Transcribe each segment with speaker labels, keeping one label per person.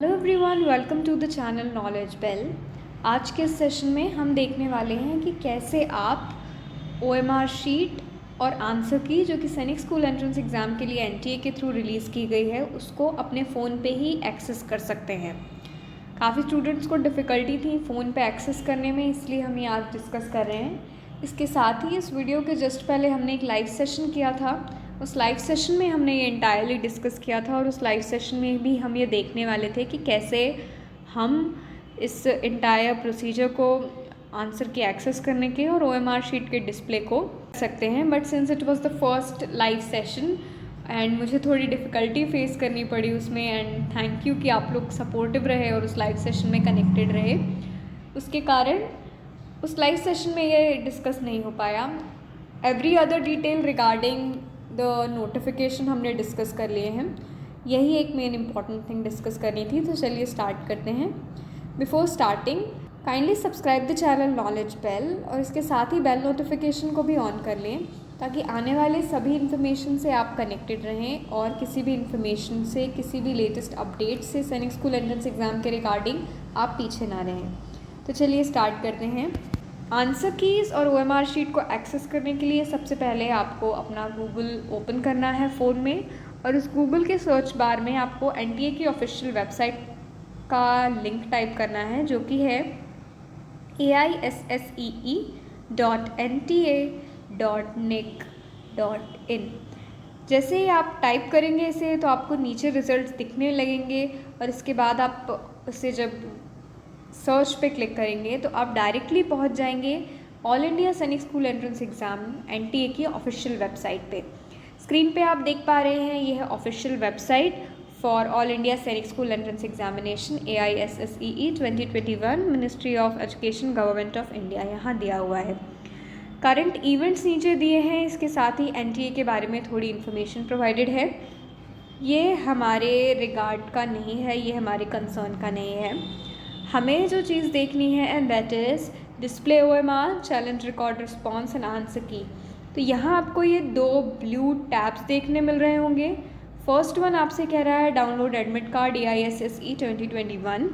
Speaker 1: Hello everyone, welcome to the channel knowledge bell. आज के session में हम देखने वाले हैं कि कैसे आप ओएमआर शीट और आंसर की जो कि सैनिक स्कूल एंट्रेंस एग्ज़ाम के लिए एनटीए के थ्रू रिलीज़ की गई है उसको अपने फ़ोन पे ही एक्सेस कर सकते हैं। काफ़ी स्टूडेंट्स को डिफ़िकल्टी थी फ़ोन पे एक्सेस करने में, इसलिए हम ये आज डिस्कस कर रहे हैं। इसके साथ ही इस वीडियो के जस्ट पहले हमने एक लाइव सेशन किया था। उस लाइव सेशन में हमने ये इंटायरली डिस्कस किया था और उस लाइव सेशन में भी हम ये देखने वाले थे कि कैसे हम इस इंटायर प्रोसीजर को आंसर के एक्सेस करने के और ओएमआर शीट के डिस्प्ले को कर सकते हैं। But since it was the first live session and मुझे थोड़ी डिफ़िकल्टी फेस करनी पड़ी उसमें, एंड थैंक यू कि आप लोग सपोर्टिव रहे और उस लाइव सेशन में कनेक्टेड रहे। उसके कारण उस लाइव सेशन में ये डिस्कस नहीं हो पाया। Every other detail regarding the notification हमने डिस्कस कर लिए हैं। यही एक मेन इंपॉर्टेंट थिंग डिस्कस करनी थी, तो चलिए स्टार्ट करते हैं। Before starting kindly subscribe the channel knowledge bell और इसके साथ ही बेल नोटिफिकेशन को भी ऑन कर लें ताकि आने वाले सभी इन्फॉर्मेशन से आप कनेक्टेड रहें और किसी भी इन्फॉर्मेशन से, किसी भी लेटेस्ट अपडेट से सैनिक स्कूल एंट्रेंस एग्ज़ाम के रिगार्डिंग आप पीछे ना रहें। तो चलिए स्टार्ट करते हैं। आंसर कीज़ और ओएमआर शीट को एक्सेस करने के लिए सबसे पहले आपको अपना गूगल ओपन करना है फ़ोन में, और उस गूगल के सर्च बार में आपको एनटीए की ऑफिशियल वेबसाइट का लिंक टाइप करना है, जो कि है aissee.nta.nic.in। जैसे ही आप टाइप करेंगे इसे तो आपको नीचे रिजल्ट्स दिखने लगेंगे, और इसके बाद आप उसे जब सर्च पे क्लिक करेंगे तो आप डायरेक्टली पहुंच जाएंगे all India Sainik school entrance exam NTA की ऑफिशियल वेबसाइट पे। स्क्रीन पे आप देख पा रहे हैं, ये है official website for all India Sainik school entrance examination AISSEE 2021, ministry of education, government of India, यहाँ दिया हुआ है। करंट इवेंट्स नीचे दिए हैं, इसके साथ ही एनटीए के बारे में थोड़ी इन्फॉर्मेशन प्रोवाइडेड है। ये हमारे रिगार्ड का नहीं है, ये हमारे कंसर्न का नहीं है। हमें जो चीज़ देखनी है and that is display OMR, challenge, record, response and answer की। तो यहाँ आपको ये दो ब्लू टैब्स देखने मिल रहे होंगे। फर्स्ट वन आपसे कह रहा है डाउनलोड एडमिट कार्ड AISSE 2021,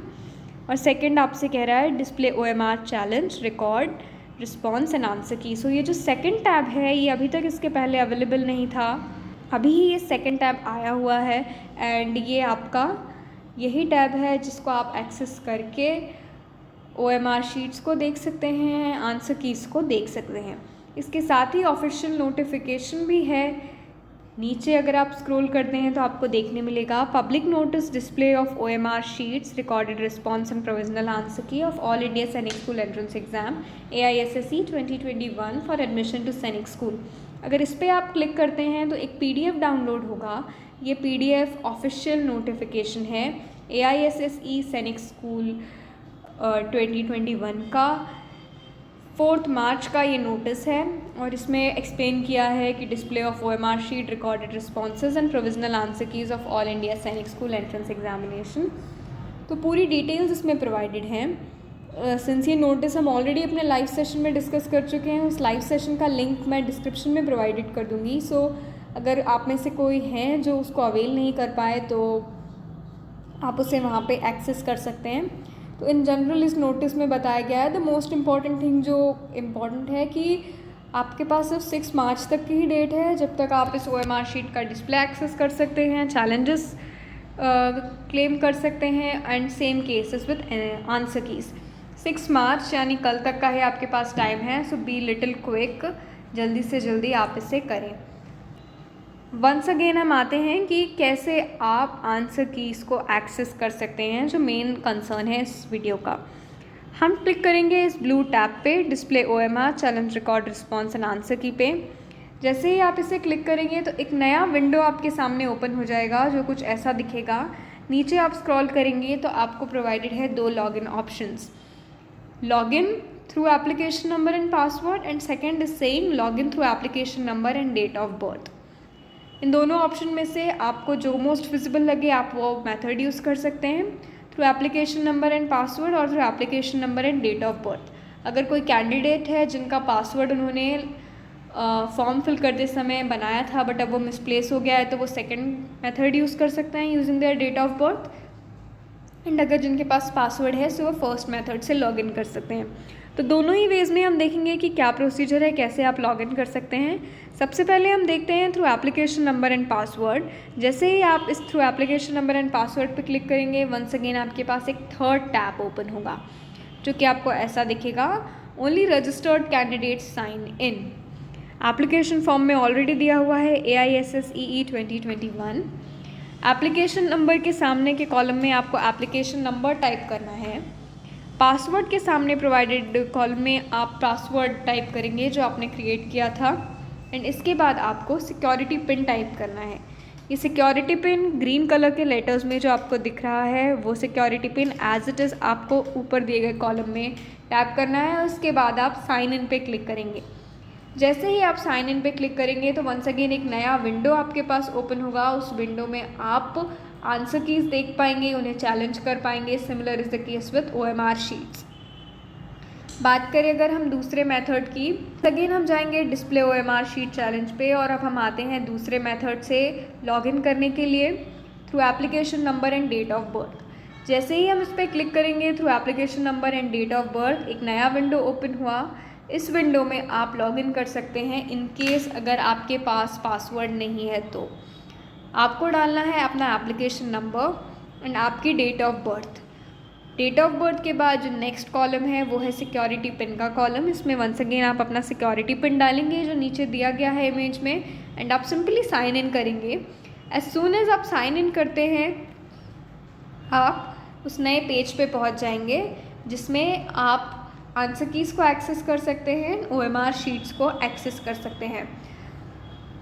Speaker 1: और सेकंड आपसे कह रहा है display OMR, challenge, record, response and answer की। सो ये जो सेकंड टैब है ये अभी तक इसके पहले अवेलेबल नहीं था, अभी ही ये सेकंड टैब आया हुआ है, एंड ये आपका यही टैब है जिसको आप एक्सेस करके OMR शीट्स को देख सकते हैं, आंसर कीज़ को देख सकते हैं। इसके साथ ही ऑफिशियल नोटिफिकेशन भी है। नीचे अगर आप स्क्रॉल करते हैं तो आपको देखने मिलेगा public notice display of OMR sheets, recorded response and provisional answer key of all India Sainik school entrance exam AISSE 2021 for admission to Sainik school. अगर इस पर आप क्लिक करते हैं तो एक PDF डाउनलोड होगा। ये PDF ऑफिशियल नोटिफिकेशन है AISSE सैनिक स्कूल 2021 का 4 मार्च का ये नोटिस है, और इसमें एक्सप्लेन किया है कि display of OMR sheet, recorded responses and provisional answer keys of all India Sainik school entrance examination. तो पूरी डिटेल्स इसमें प्रोवाइडेड हैं। सिंस ये नोटिस हम ऑलरेडी अपने लाइव सेशन में डिस्कस कर चुके हैं, उस लाइव सेशन का लिंक मैं डिस्क्रिप्शन में प्रोवाइडेड कर दूँगी। सो अगर आप में से कोई हैं जो उसको अवेल नहीं कर पाए तो आप उसे वहाँ पे एक्सेस कर सकते हैं। तो इन जनरल इस नोटिस में बताया गया है द मोस्ट इम्पॉर्टेंट थिंग जो इम्पॉर्टेंट है कि आपके पास सिर्फ 6 मार्च तक की ही डेट है जब तक आप इस OMR शीट का डिस्प्ले एक्सेस कर सकते हैं, चैलेंजेस क्लेम कर सकते हैं, and same cases with answer keys. 6 मार्च यानी कल तक का ही आपके पास टाइम है, सो बी लिटिल क्विक, जल्दी से जल्दी आप इसे करें। वंस अगेन हम आते हैं कि कैसे आप आंसर कीज़ को एक्सेस कर सकते हैं, जो मेन कंसर्न है इस वीडियो का। हम क्लिक करेंगे इस ब्लू टैब पे display OMR, challenge, record, response and answer की पे। जैसे ही आप इसे क्लिक करेंगे तो एक नया विंडो आपके सामने ओपन हो जाएगा जो कुछ ऐसा दिखेगा। नीचे आप स्क्रॉल करेंगे तो आपको प्रोवाइडेड है 2 login options, login through application number and password, and second is saying login through application number and date of birth. इन दोनों ऑप्शन में से आपको जो मोस्ट विजिबल लगे आप वो मेथड यूज़ कर सकते हैं, through application number and password और through application number and date of birth. अगर कोई कैंडिडेट है जिनका पासवर्ड उन्होंने फॉर्म फिल करते समय बनाया था बट अब वो मिसप्लेस हो गया है तो वो सेकंड मेथड यूज़ कर सकते हैं using their date of birth. And अगर जिनके पास पासवर्ड है सो वो फर्स्ट मेथड से लॉगिन कर सकते हैं। तो दोनों ही वेज़ में हम देखेंगे कि क्या प्रोसीजर है, कैसे आप लॉगिन कर सकते हैं। सबसे पहले हम देखते हैं through application number and password. जैसे ही आप इस through application number and password पर क्लिक करेंगे, वंस अगेन आपके पास एक थर्ड टैब ओपन होगा जो कि आपको ऐसा दिखेगा, only registered candidates sign in. Application form में ऑलरेडी दिया हुआ है AISSEE 2021। एप्लीकेशन नंबर के सामने के कॉलम में आपको एप्लीकेशन नंबर टाइप करना है। पासवर्ड के सामने प्रोवाइडेड कॉलम में आप पासवर्ड टाइप करेंगे जो आपने क्रिएट किया था। एंड इसके बाद आपको सिक्योरिटी पिन टाइप करना है। ये सिक्योरिटी पिन ग्रीन कलर के लेटर्स में जो आपको दिख रहा है वो security pin as it is आपको ऊपर दिए गए कॉलम में टाइप करना है। उसके बाद आप साइन इन पे क्लिक करेंगे। जैसे ही आप साइन इन पे क्लिक करेंगे तो वंस अगेन एक नया विंडो आपके पास ओपन होगा। उस विंडो में आप आंसर कीज देख पाएंगे, उन्हें चैलेंज कर पाएंगे। Similar is the case with OMR sheets. बात करें अगर हम दूसरे मेथड की, अगेन हम जाएंगे डिस्प्ले OMR शीट चैलेंज पे और अब हम आते हैं दूसरे मेथड से लॉगिन करने के लिए through application number and date of birth. जैसे ही हम इस पर क्लिक करेंगे through application number and date of birth, एक नया विंडो ओपन हुआ। इस विंडो में आप लॉगिन कर सकते हैं इन केस अगर आपके पास पासवर्ड नहीं है तो। आपको डालना है अपना एप्लीकेशन नंबर एंड आपकी date of birth. Date of birth के बाद जो नेक्स्ट कॉलम है वो है सिक्योरिटी पिन का कॉलम। इसमें वंस अगेन आप अपना सिक्योरिटी पिन डालेंगे जो नीचे दिया गया है इमेज में, एंड आप सिंपली साइन इन करेंगे। एज सून एज आप साइन इन करते हैं आप उस नए पेज पे पहुंच जाएंगे जिसमें आप आंसर कीज़ को एक्सेस कर सकते हैं, OMR शीट्स को एक्सेस कर सकते हैं।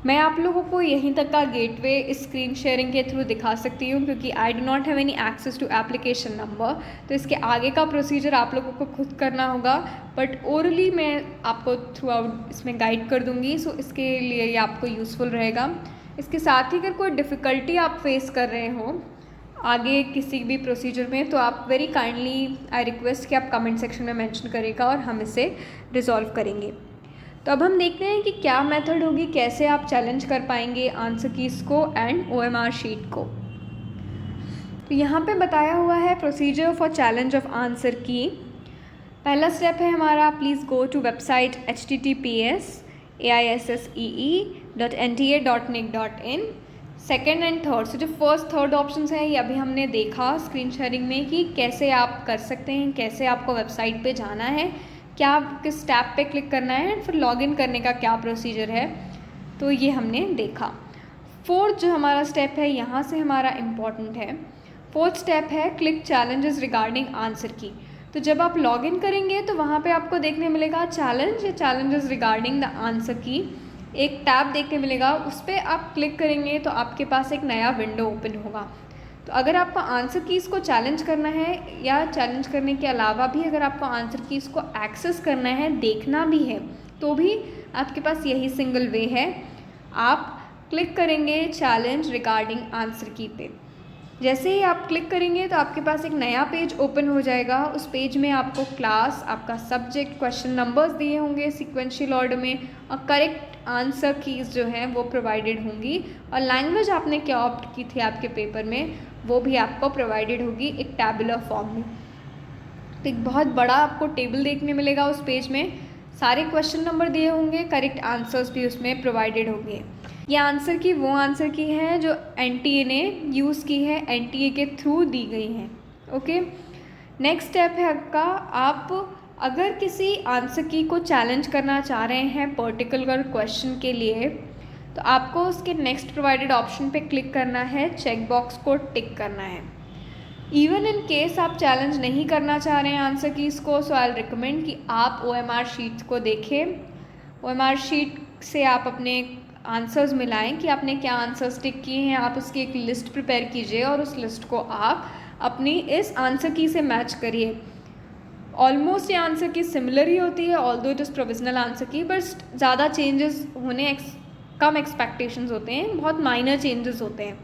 Speaker 1: मैं आप लोगों को यहीं तक का गेटवे इस स्क्रीन शेयरिंग के थ्रू दिखा सकती हूँ क्योंकि I do not have any access to application number. तो इसके आगे का प्रोसीजर आप लोगों को खुद करना होगा, बट ओरली मैं आपको थ्रू आउट इसमें गाइड कर दूँगी। सो इसके लिए ये आपको यूज़फुल रहेगा। इसके साथ ही अगर कोई डिफ़िकल्टी आप फेस कर रहे हो आगे किसी भी प्रोसीजर में तो आप वेरी काइंडली आई रिक्वेस्ट कि आप कमेंट सेक्शन में मेंशन करेगा और हम इसे रिजॉल्व करेंगे। तो अब हम देखते हैं कि क्या मेथड होगी, कैसे आप चैलेंज कर पाएंगे आंसर कीज़ को एंड OMR शीट को। तो यहाँ पे बताया हुआ है procedure for challenge of answer key. पहला स्टेप है हमारा, please go to website https://aissee.nta.nic.in। Second and third, so जो फर्स्ट थर्ड ऑप्शन है ये अभी हमने देखा स्क्रीन शेयरिंग में कि कैसे आप कर सकते हैं, कैसे आपको वेबसाइट पे जाना है, क्या किस टैब पे क्लिक करना है, फिर लॉगिन करने का क्या प्रोसीजर है, तो ये हमने देखा। फोर्थ जो हमारा स्टेप है यहाँ से हमारा इम्पॉर्टेंट है। फोर्थ स्टेप है क्लिक चैलेंजेस रिगार्डिंग आंसर की। तो जब आप लॉगिन करेंगे तो वहाँ पे आपको देखने मिलेगा चैलेंज या चैलेंजेस रिगार्डिंग द आंसर की, एक टैब देखने मिलेगा। उस पर आप क्लिक करेंगे तो आपके पास एक नया विंडो ओपन होगा। तो अगर आपको आंसर कीज़ को चैलेंज करना है या चैलेंज करने के अलावा भी अगर आपको आंसर कीज़ को एक्सेस करना है, देखना भी है, तो भी आपके पास यही सिंगल वे है। आप क्लिक करेंगे चैलेंज रिगार्डिंग आंसर की पे। जैसे ही आप क्लिक करेंगे तो आपके पास एक नया पेज ओपन हो जाएगा। उस पेज में आपको क्लास, आपका सब्जेक्ट, क्वेश्चन नंबर्स दिए होंगे सिक्वेंशियल ऑर्डर में और करेक्ट आंसर कीज़ जो हैं वो प्रोवाइडेड होंगी और लैंग्वेज आपने क्या ऑप्ट की थी आपके पेपर में वो भी आपको प्रोवाइडेड होगी एक टैबुलर फॉर्म में। तो एक बहुत बड़ा आपको टेबल देखने मिलेगा उस पेज में, सारे क्वेश्चन नंबर दिए होंगे, करेक्ट आंसर्स भी उसमें प्रोवाइडेड होंगे। ये आंसर की वो आंसर की है जो NTA ने यूज़ की है, NTA के थ्रू दी गई हैं। ओके, नेक्स्ट स्टेप है आपका, आप अगर किसी आंसर की को चैलेंज करना चाह रहे हैं पर्टिकुलर क्वेश्चन के लिए तो आपको उसके नेक्स्ट प्रोवाइडेड ऑप्शन पे क्लिक करना है, चेक बॉक्स को टिक करना है। इवन इन केस आप चैलेंज नहीं करना चाह रहे हैं आंसर कीज़ को, सो आई रिकमेंड कि आप OMR शीट को देखें। OMR शीट से आप अपने आंसर्स मिलाएं कि आपने क्या आंसर्स टिक किए हैं, आप उसकी एक लिस्ट प्रिपेयर कीजिए और उस लिस्ट को आप अपनी इस आंसर की से मैच करिए। ऑलमोस्ट ये आंसर की सिमिलर ही होती है, although it is provisional answer की, बट ज़्यादा चेंजेस होने कम एक्सपेक्टेशंस होते हैं, बहुत माइनर चेंजेस होते हैं।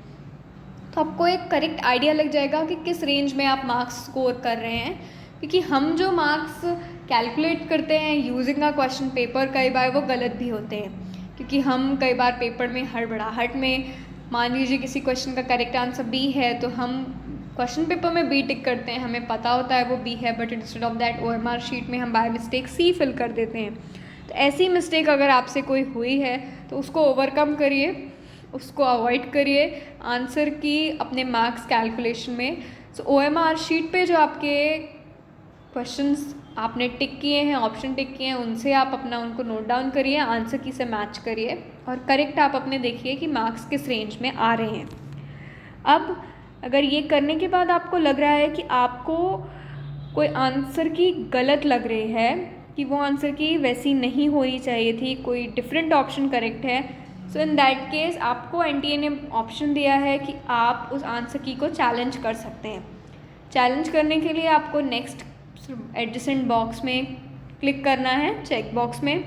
Speaker 1: तो आपको एक करेक्ट आइडिया लग जाएगा कि किस रेंज में आप मार्क्स स्कोर कर रहे हैं, क्योंकि हम जो मार्क्स कैलकुलेट करते हैं यूजिंग अ क्वेश्चन पेपर कई बार वो गलत भी होते हैं, क्योंकि हम कई बार पेपर में हड़बड़ाहट में मान लीजिए किसी क्वेश्चन का करेक्ट आंसर B है तो हम क्वेश्चन पेपर में बी टिक करते हैं, हमें पता होता है वो बी है, but instead of that OMR sheet में हम बाय मिस्टेक सी फिल कर देते हैं। तो ऐसी मिस्टेक अगर आपसे कोई हुई है तो उसको ओवरकम करिए, उसको अवॉइड करिए आंसर की अपने मार्क्स कैलकुलेशन में। सो OMR शीट पे जो आपके क्वेश्चंस आपने टिक किए हैं, ऑप्शन टिक किए हैं, उनसे आप अपना उनको नोट डाउन करिए, आंसर की से मैच करिए और करेक्ट आप अपने देखिए कि मार्क्स किस रेंज में आ रहे हैं। अब अगर ये करने के बाद आपको लग रहा है कि आपको कोई आंसर की गलत लग रही है, कि वो आंसर की वैसी नहीं होनी चाहिए थी, कोई डिफरेंट ऑप्शन करेक्ट है, सो इन दैट केस आपको NTA ने ऑप्शन दिया है कि आप उस आंसर की को चैलेंज कर सकते हैं। चैलेंज करने के लिए आपको नेक्स्ट एडजेसेंट बॉक्स में क्लिक करना है, चेक बॉक्स में।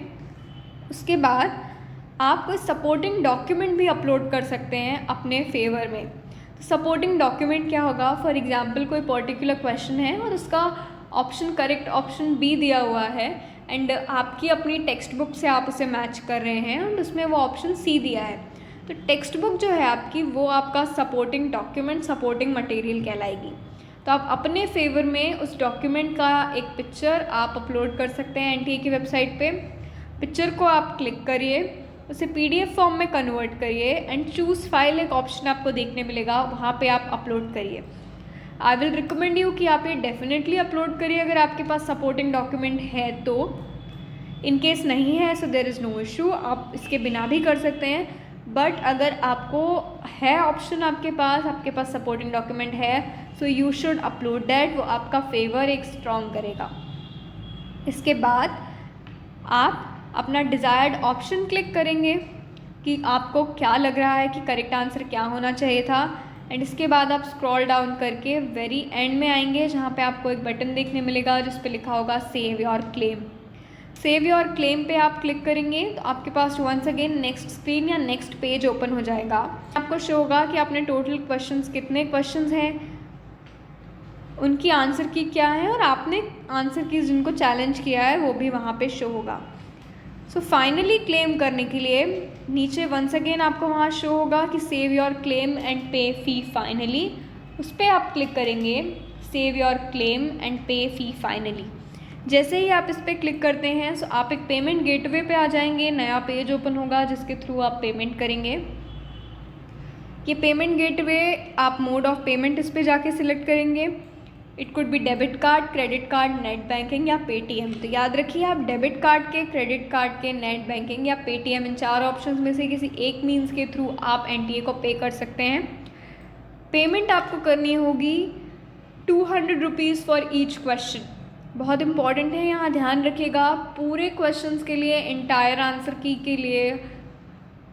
Speaker 1: उसके बाद आप कोई सपोर्टिंग डॉक्यूमेंट भी अपलोड कर सकते हैं अपने फेवर में। सपोर्टिंग डॉक्यूमेंट क्या होगा, फॉर एग्जांपल कोई पर्टिकुलर क्वेश्चन है और उसका ऑप्शन करेक्ट ऑप्शन बी दिया हुआ है एंड आपकी अपनी टेक्स्ट बुक से आप उसे मैच कर रहे हैं और उसमें वो ऑप्शन सी दिया है, तो टेक्स्ट बुक जो है आपकी वो आपका सपोर्टिंग डॉक्यूमेंट, सपोर्टिंग मटेरियल कहलाएगी। तो आप अपने फेवर में उस डॉक्यूमेंट का एक पिक्चर आप अपलोड कर सकते हैं NTA की वेबसाइट पे। पिक्चर को आप क्लिक करिए, उसे PDF फॉर्म में कन्वर्ट करिए एंड चूज़ फाइल एक ऑप्शन आपको देखने मिलेगा, वहाँ पे आप अपलोड करिए। आई विल रिकमेंड यू कि आप ये डेफिनेटली अपलोड करिए अगर आपके पास सपोर्टिंग डॉक्यूमेंट है तो। इन केस नहीं है so there is no issue, आप इसके बिना भी कर सकते हैं, बट अगर आपको है ऑप्शन आपके पास सपोर्टिंग डॉक्यूमेंट है, so you should upload that, वो आपका फेवर एक स्ट्रॉन्ग करेगा। इसके बाद आप अपना डिज़ायर्ड ऑप्शन क्लिक करेंगे कि आपको क्या लग रहा है कि करेक्ट आंसर क्या होना चाहिए था, एंड इसके बाद आप स्क्रॉल डाउन करके वेरी एंड में आएंगे जहाँ पे आपको एक बटन देखने मिलेगा जिस पे लिखा होगा save your claim. Save your claim पे आप क्लिक करेंगे तो आपके पास वंस अगेन नेक्स्ट स्क्रीन या नेक्स्ट पेज ओपन हो जाएगा। आपको शो होगा कि आपने टोटल क्वेश्चंस कितने क्वेश्चंस हैं, उनकी आंसर की क्या है और आपने आंसर की जिनको चैलेंज किया है वो भी वहाँ पे शो होगा। सो फाइनली क्लेम करने के लिए नीचे वंस अगेन आपको वहाँ शो होगा कि सेव योर क्लेम एंड पे फी फाइनली, उस पर आप क्लिक करेंगे सेव योर क्लेम एंड पे फी फाइनली। जैसे ही आप इस पर क्लिक करते हैं सो आप एक पेमेंट गेटवे पे आ जाएंगे, नया पेज ओपन होगा जिसके थ्रू आप पेमेंट करेंगे। ये पेमेंट गेटवे आप मोड ऑफ पेमेंट इस पर जाके सिलेक्ट करेंगे। It could be debit card, credit card, net banking या पेटीएम। तो याद रखिए आप डेबिट कार्ड के, क्रेडिट कार्ड के, नेट बैंकिंग या पेटीएम इन चार ऑप्शंस में से किसी एक मीन्स के थ्रू आप NTA को पे कर सकते हैं। पेमेंट आपको करनी होगी 200 रुपीज़ फॉर ईच क्वेश्चन। बहुत इंपॉर्टेंट है, यहाँ ध्यान रखिएगा, पूरे क्वेश्चंस के लिए इंटायर आंसर की के लिए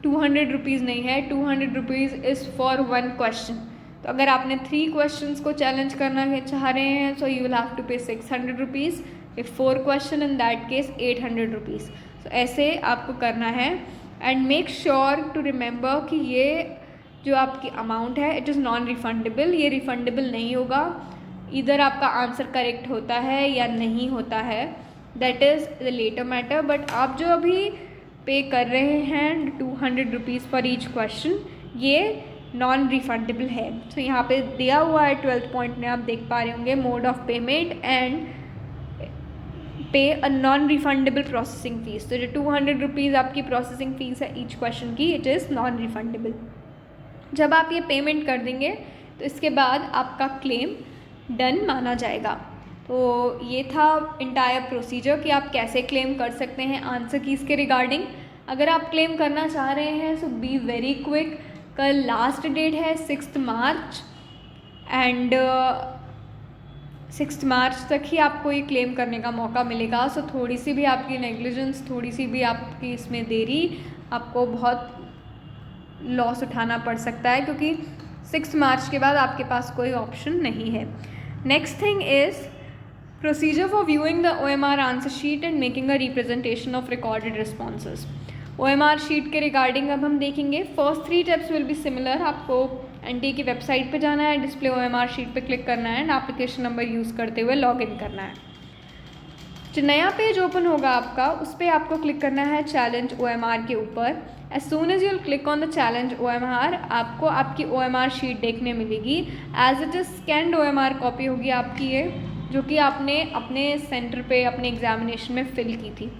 Speaker 1: 200 रुपीज़ नहीं है, 200 rupees is for one question. तो अगर आपने 3 क्वेश्चंस को चैलेंज करना चाह रहे हैं so you will have to pay 600 rupees, if 4 question in that case 800 rupees. So ऐसे आपको करना है and make sure to remember कि ये जो आपकी अमाउंट है इट इज़ नॉन रिफंडेबल, ये रिफंडेबल नहीं होगा। इधर आपका आंसर करेक्ट होता है या नहीं होता है, that is the later matter, but आप जो अभी पे कर रहे हैं 200 रुपीज़ फॉर ईच क्वेश्चन, ये नॉन रिफंडेबल है। तो यहाँ पे दिया हुआ है 12th पॉइंट में आप देख पा रहे होंगे, मोड ऑफ पेमेंट एंड पे a non refundable processing fees. तो जो 200 रुपीज़ आपकी प्रोसेसिंग फ़ीस है ईच क्वेश्चन की, इट इज़ नॉन रिफंडेबल। जब आप ये पेमेंट कर देंगे तो इसके बाद आपका क्लेम डन माना जाएगा। तो ये था इंटायर प्रोसीजर कि आप कैसे क्लेम कर सकते हैं आंसर कीज़ के रिगार्डिंग। अगर आप क्लेम करना चाह रहे हैं सो बी वेरी क्विक, कल लास्ट डेट है 6 मार्च एंड 6 मार्च तक ही आपको ये क्लेम करने का मौका मिलेगा। सो थोड़ी सी भी आपकी नेग्लिजेंस, थोड़ी सी भी आपकी इसमें देरी, आपको बहुत लॉस उठाना पड़ सकता है क्योंकि 6 मार्च के बाद आपके पास कोई ऑप्शन नहीं है। Next thing is procedure for viewing the OMR answer sheet and making a representation of recorded responses. OMR sheet के रिगार्डिंग अब हम देखेंगे। First 3 tips will be similar. आपको NTA की वेबसाइट पे जाना है, डिस्प्ले OMR शीट पे क्लिक करना है एंड एप्लीकेशन नंबर यूज़ करते हुए लॉगिन करना है। जो नया पेज ओपन होगा आपका, उस पर आपको क्लिक करना है चैलेंज OMR के ऊपर। As soon as you'll click on the challenge OMR, आपको आपकी OMR शीट देखने मिलेगी। As it is scanned OMR copy होगी आपकी ये, जो कि आपने अपने सेंटर पे अपने एग्जामिनेशन में फिल की थी।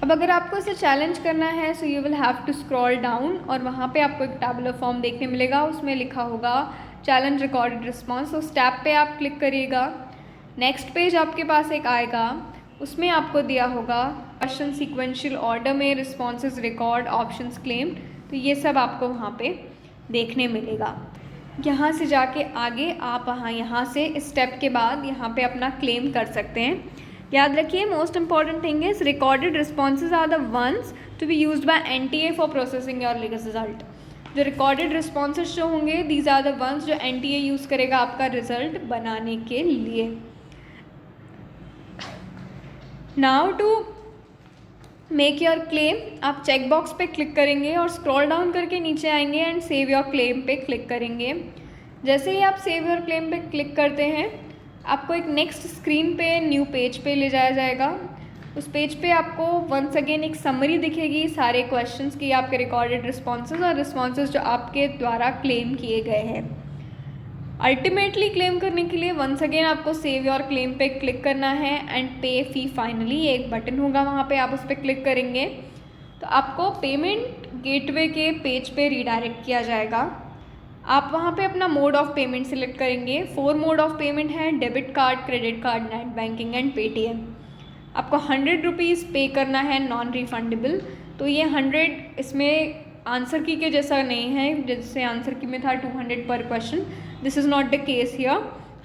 Speaker 1: अब अगर आपको इसे चैलेंज करना है so you will have to scroll down, और वहाँ पे आपको एक टैबुलर फॉर्म देखने मिलेगा, उसमें लिखा होगा चैलेंज रिकॉर्डेड रिस्पॉन्स। उस टैब पे आप क्लिक करिएगा। नेक्स्ट पेज आपके पास एक आएगा, उसमें आपको दिया होगा क्वेश्चन सीक्वेंशियल ऑर्डर में, रिस्पॉन्सेज रिकॉर्ड, ऑप्शंस क्लेम्ड। तो ये सब आपको वहाँ पे देखने मिलेगा। यहाँ से जाके आगे आप यहाँ से इस स्टेप के बाद यहाँ पे अपना क्लेम कर सकते हैं। याद रखिए, most important thing is recorded responses are the ones to be used by NTA for processing your result. जो रिकॉर्डेड रिस्पॉन्सेज जो होंगे, दीज आर द वंस जो NTA यूज़ करेगा आपका रिजल्ट बनाने के लिए। Now to make your claim, आप चेक बॉक्स पे क्लिक करेंगे और स्क्रॉल डाउन करके नीचे आएंगे एंड सेव योर क्लेम पे क्लिक करेंगे। जैसे ही आप सेव योर क्लेम पे क्लिक करते हैं, आपको एक नेक्स्ट स्क्रीन पे न्यू पेज पे ले जाया जाएगा। उस पेज पे आपको वंस अगेन एक समरी दिखेगी सारे क्वेश्चंस की, आपके रिकॉर्डेड रिस्पॉन्सेज और रिस्पॉन्सेज जो आपके द्वारा क्लेम किए गए हैं। अल्टीमेटली क्लेम करने के लिए वंस अगेन आपको सेव योर क्लेम पे क्लिक करना है एंड पे फी फाइनली, एक बटन होगा वहाँ पे, आप उस पर क्लिक करेंगे तो आपको पेमेंट गेटवे के पेज पे रीडायरेक्ट किया जाएगा। आप वहाँ पे अपना मोड ऑफ पेमेंट सिलेक्ट करेंगे। 4 मोड ऑफ पेमेंट है, debit card, credit card, net banking and Paytm. आपको 100 रुपीज़ पे करना है नॉन रिफंडेबल। तो ये 100 इसमें आंसर की के जैसा नहीं है, जैसे आंसर की में था 200 पर question, this is not the case here.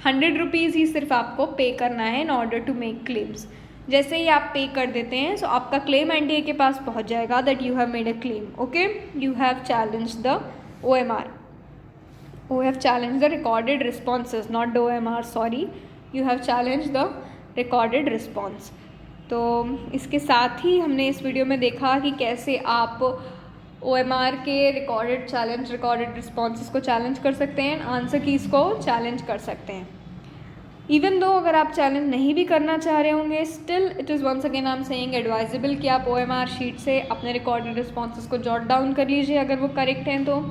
Speaker 1: 100 rupees ही सिर्फ आपको पे करना है in order to make claims. जैसे ही आप पे कर देते हैं सो आपका क्लेम NTA के पास पहुंच जाएगा that you have made a claim, okay, you have challenge the OMR, you have challenged the recorded responses, not the OMR, sorry, you have challenged the recorded response। तो इसके साथ ही हमने इस वीडियो में देखा कि कैसे आप OMR के रिकॉर्डेड रिस्पॉन्सेस को चैलेंज कर सकते हैं, आंसर कीज़ को चैलेंज कर सकते हैं। इवन दो अगर आप चैलेंज नहीं भी करना चाह रहे होंगे, still it is once again I am saying advisable कि आप OMR शीट से अपने रिकॉर्डेड रिस्पॉन्सेस को जॉट डाउन कर लीजिए अगर वो करेक्ट हैं तो।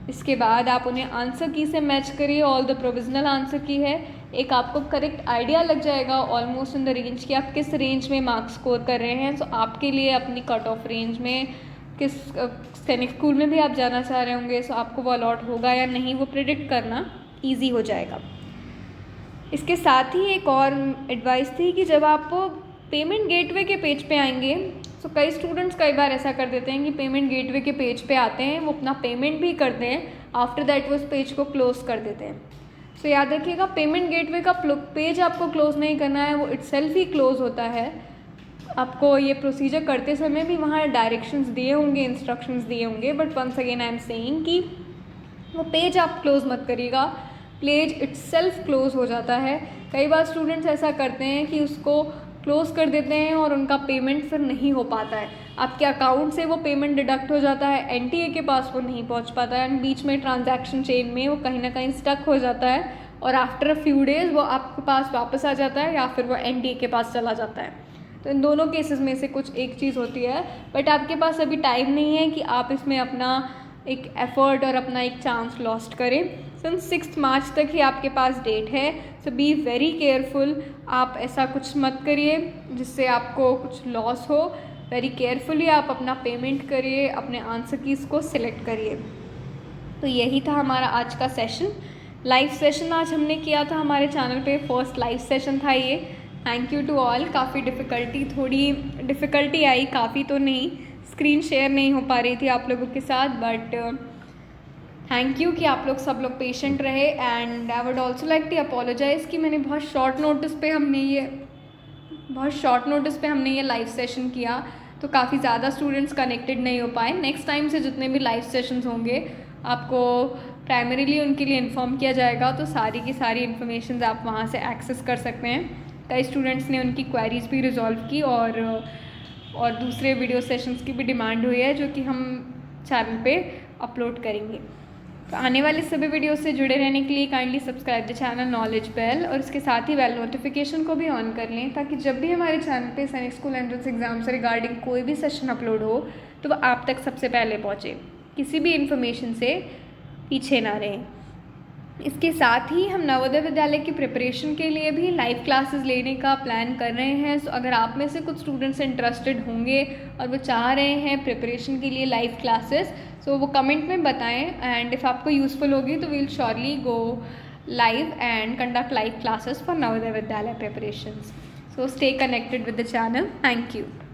Speaker 1: इसके बाद आप उन्हें आंसर की से मैच करिए, ऑल द प्रोविजनल आंसर की है, एक आपको करेक्ट आइडिया लग जाएगा ऑलमोस्ट इन द रेंज कि आप किस रेंज में मार्क्स स्कोर कर रहे हैं। सो आपके लिए अपनी कट ऑफ रेंज में किस सैनिक स्कूल में भी आप जाना चाह रहे होंगे, सो आपको वो अलॉट होगा या नहीं वो प्रिडिक्ट करना ईजी हो जाएगा। इसके साथ ही एक और एडवाइस थी कि जब आप पेमेंट गेटवे के पेज पे आएंगे, सो कई स्टूडेंट्स कई बार ऐसा कर देते हैं कि पेमेंट गेटवे के पेज पे आते हैं, वो अपना पेमेंट भी करते हैं, आफ्टर दैट वो उस पेज को क्लोज कर देते हैं। सो याद रखिएगा, पेमेंट गेटवे का पेज आपको क्लोज नहीं करना है, वो इटसेल्फ ही क्लोज होता है। आपको ये प्रोसीजर करते समय भी वहाँ डायरेक्शंस दिए होंगे, इंस्ट्रक्शंस दिए होंगे, but once again I am saying कि वो पेज आप क्लोज मत करिएगा, पेज इटसेल्फ क्लोज हो जाता है। कई बार स्टूडेंट्स ऐसा करते हैं कि उसको क्लोज कर देते हैं और उनका पेमेंट फिर नहीं हो पाता है, आपके अकाउंट से वो पेमेंट डिडक्ट हो जाता है, NTA के पास वो नहीं पहुंच पाता है, एंड बीच में ट्रांजैक्शन चेन में वो कहीं ना कहीं स्टक हो जाता है और आफ्टर अ फ्यू डेज़ वो आपके पास वापस आ जाता है या फिर वो NTA के पास चला जाता है। तो इन दोनों केसेस में से कुछ एक चीज़ होती है, बट आपके पास अभी टाइम नहीं है कि आप इसमें अपना एक एफ़र्ट और अपना एक चांस लॉस्ट करें। सिंस 6 मार्च तक ही आपके पास डेट है, सो बी वेरी केयरफुल, आप ऐसा कुछ मत करिए जिससे आपको कुछ लॉस हो। वेरी केयरफुली आप अपना पेमेंट करिए, अपने आंसर कीज़ को सिलेक्ट करिए। तो यही था हमारा आज का सेशन, लाइव सेशन आज हमने किया था हमारे चैनल पे, फर्स्ट लाइव सेशन था ये। Thank you to all. काफ़ी थोड़ी डिफ़िकल्टी आई, काफ़ी तो नहीं, स्क्रीन शेयर नहीं हो पा रही थी आप लोगों के साथ, बट थैंक यू कि आप लोग सब लोग पेशेंट रहे। And I would also like to apologise कि मैंने बहुत शॉर्ट नोटिस पे हमने ये लाइव सेशन किया, तो काफ़ी ज़्यादा स्टूडेंट्स कनेक्टेड नहीं हो पाए। नेक्स्ट टाइम से जितने भी लाइव सेशंस होंगे आपको प्राइमरीली उनके लिए इन्फॉर्म किया जाएगा, तो सारी की सारी इन्फॉर्मेशन आप वहाँ से एक्सेस कर सकते हैं। कई स्टूडेंट्स ने उनकी क्वेरीज भी रिजॉल्व की और दूसरे वीडियो सेशंस की भी डिमांड हुई है जो कि हम चैनल पे अपलोड करेंगे। तो आने वाले सभी वीडियो से जुड़े रहने के लिए kindly subscribe the channel knowledge bell, और इसके साथ ही बेल नोटिफिकेशन को भी ऑन कर लें, ताकि जब भी हमारे चैनल पे सैनिक स्कूल एंट्रेंस एग्जाम से रिगार्डिंग कोई भी सेशन अपलोड हो तो वह आप तक सबसे पहले पहुँचे, किसी भी इन्फॉर्मेशन से पीछे ना रहें। इसके साथ ही हम नवोदय विद्यालय की प्रिपरेशन के लिए भी लाइव क्लासेस लेने का प्लान कर रहे हैं। सो अगर आप में से कुछ स्टूडेंट्स इंटरेस्टेड होंगे और वो चाह रहे हैं प्रिपरेशन के लिए लाइव क्लासेस, सो वो कमेंट में बताएं, एंड इफ़ आपको यूज़फुल होगी तो we will surely go live and conduct live classes for Navodaya Vidyalaya preparations. So stay connected with the channel. Thank you.